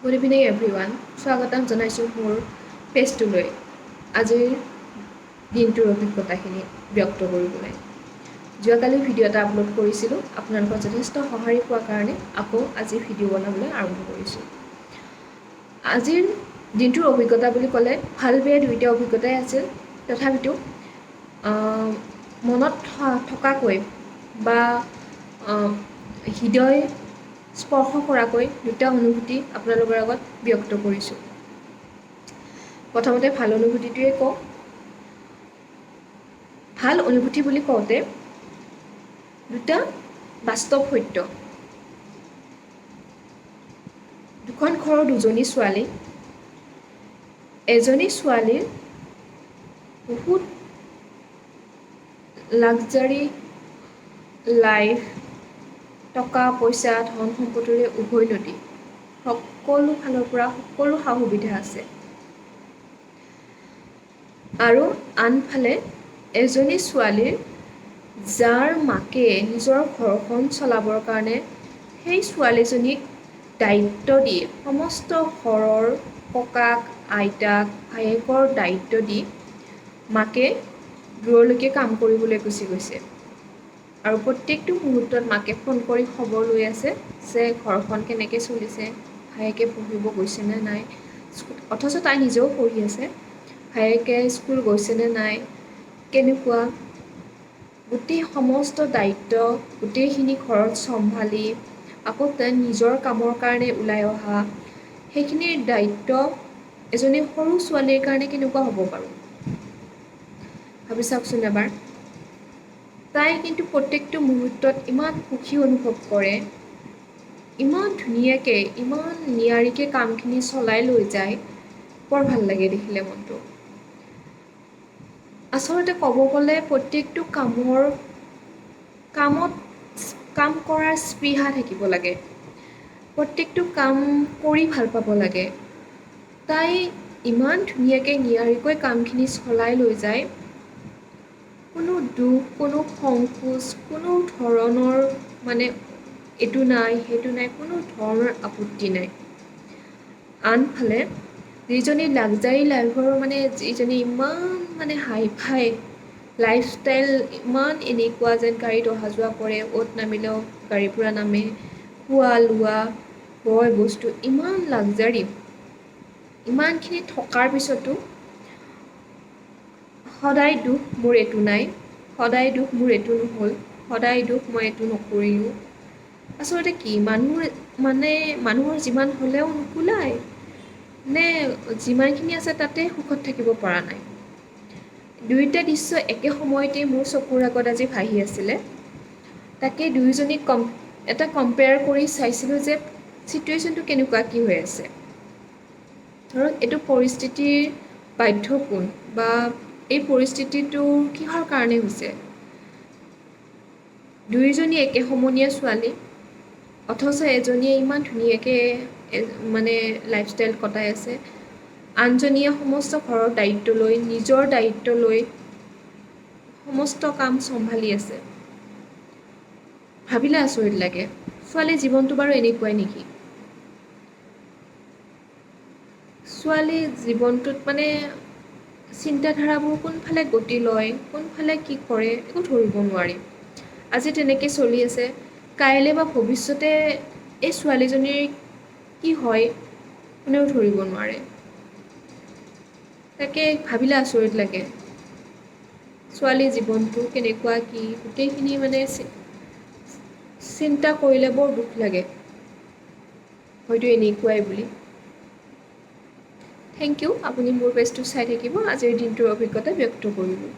good evening everyone স্বাগতম জনাইছোঁ মোৰ পেজটোলৈ আজিৰ দিনটোৰ অভিজ্ঞতাখিনি ব্যক্ত কৰিবলৈ যোৱাকালি ভিডিঅ' এটা আপলোড কৰিছিলোঁ আপোনালোকৰ যথেষ্ট সঁহাৰি পোৱাৰ কাৰণে আকৌ আজি ভিডিঅ' বনাবলৈ আৰম্ভ কৰিছোঁ আজিৰ দিনটোৰ অভিজ্ঞতা বুলি ক'লে ভাল বেয়া দুয়োটা অভিজ্ঞতাই আছিল তথাপিতো মনত থকাকৈ বা হৃদয় স্পৰ্শ কৰাকৈ দুটা অনুভূতি আপোনালোকৰ আগত ব্যক্ত কৰিছোঁ প্ৰথমতে ভাল অনুভূতিটোৱে কওঁ ভাল অনুভূতি বুলি কওঁতে দুটা বাস্তৱ সত্য দুখন ঘৰৰ দুজনী ছোৱালী এজনী ছোৱালীৰ বহুত লাক্সাৰী লাইফ টকা পইচা ধন সম্পত্তিৰে উভৈনদী সকলো ফালৰ পৰা সকলো সা সুবিধা আছে আৰু আনফালে এজনী ছোৱালীৰ যাৰ মাকে নিজৰ ঘৰখন চলাবৰ কাৰণে সেই ছোৱালীজনীক দায়িত্ব দিয়ে সমস্ত ঘৰৰ ককাক আইতাক ভায়েকৰ দায়িত্ব দি মাকে দূৰলৈকে কাম কৰিবলৈ গুচি গৈছে আৰু প্ৰত্যেকটো মুহূৰ্তত মাকে ফোন কৰি খবৰ লৈ আছে যে ঘৰখন কেনেকৈ চলিছে ভায়েকে পঢ়িব গৈছেনে নাই অথচ তাই নিজেও পঢ়ি আছে ভায়েকে স্কুল গৈছেনে নাই কেনেকুৱা গোটেই সমস্ত দায়িত্ব গোটেইখিনি ঘৰত চম্ভালি আকৌ তাই নিজৰ কামৰ কাৰণে ওলাই অহা সেইখিনিৰ দায়িত্ব এজনী সৰু ছোৱালীৰ কাৰণে কেনেকুৱা হ'ব বাৰু ভাবি চাওকচোন এবাৰ তাই কিন্তু প্ৰত্যেকটো মুহূৰ্তত ইমান সুখী অনুভৱ কৰে ইমান ধুনীয়াকৈ ইমান নিয়াৰিকৈ কামখিনি চলাই লৈ যায় বৰ ভাল লাগে দেখিলে মনটো আচলতে ক'ব গ'লে প্ৰত্যেকটো কাম কৰাৰ স্পৃহা থাকিব লাগে প্ৰত্যেকটো কাম কৰি ভাল পাব লাগে তাই ইমান ধুনীয়াকৈ নিয়াৰিকৈ কামখিনি চলাই লৈ যায় কোনো দুখ কোনো সংকোচ কোনো ধৰণৰ মানে এইটো নাই সেইটো নাই কোনো ধৰণৰ আপত্তি নাই আনফালে যিজনী লাক্সাৰী লাইফৰ মানে যিজনী ইমান মানে হাই ফাই লাইফষ্টাইল ইমান এনেকুৱা যেন গাড়ীত অহা যোৱা কৰে অ'ত নামিলেও গাড়ীৰ পৰা নামে খোৱা লোৱা বয় বস্তু ইমান লাক্সাৰী ইমানখিনি থকাৰ পিছতো সদায় দুখ মোৰ এইটো নাই সদায় দুখ মোৰ এইটো নহ'ল সদায় দুখ মই এইটো নকৰিলোঁ আচলতে কি মানুহৰ যিমান হ'লেও নোকোলাই নে যিমানখিনি আছে তাতে সুখত থাকিব পৰা নাই দুয়োটা দৃশ্য একে সময়তে মোৰ চকুৰ আগত আজি ভাহি আছিলে তাকে দুয়োজনীক এটা কম্পেয়াৰ কৰি চাইছিলোঁ যে চিটুৱেশ্যনটো কেনেকুৱা কি হৈ আছে ধৰক এইটো পৰিস্থিতিৰ বাধ্য কোন বা এই পৰিস্থিতিটো কিহৰ কাৰণে হৈছে দুয়োজনী একে সমনীয়া ছোৱালী অথচ এজনীয়ে ইমান ধুনীয়াকৈ মানে লাইফষ্টাইল কটাই আছে আনজনীয়ে সমস্ত ঘৰৰ দায়িত্ব লৈ নিজৰ দায়িত্ব লৈ সমস্ত কাম চম্ভালি আছে ভাবিলে আচৰিত লাগে ছোৱালীৰ জীৱনটো বাৰু এনেকুৱাই নেকি ছোৱালী জীৱনটোত মানে চিন্তাধাৰাবোৰ কোনফালে গতি লয় কোনফালে কি কৰে একো ধৰিব নোৱাৰি আজি তেনেকৈ চলি আছে কাইলৈ বা ভৱিষ্যতে এই ছোৱালীজনীৰ কি হয় কোনেও ধৰিব নোৱাৰে তাকে ভাবিলে আচৰিত লাগে ছোৱালীৰ জীৱনটো কেনেকুৱা কি গোটেইখিনি মানে চিন্তা কৰিলে বৰ দুখ লাগে হয়তো এনেকুৱাই বুলি থেংক ইউ আপুনি মোৰ পেজটো চাই থাকিব আজিৰ দিনটোৰ অভিজ্ঞতা ব্যক্ত কৰিলোঁ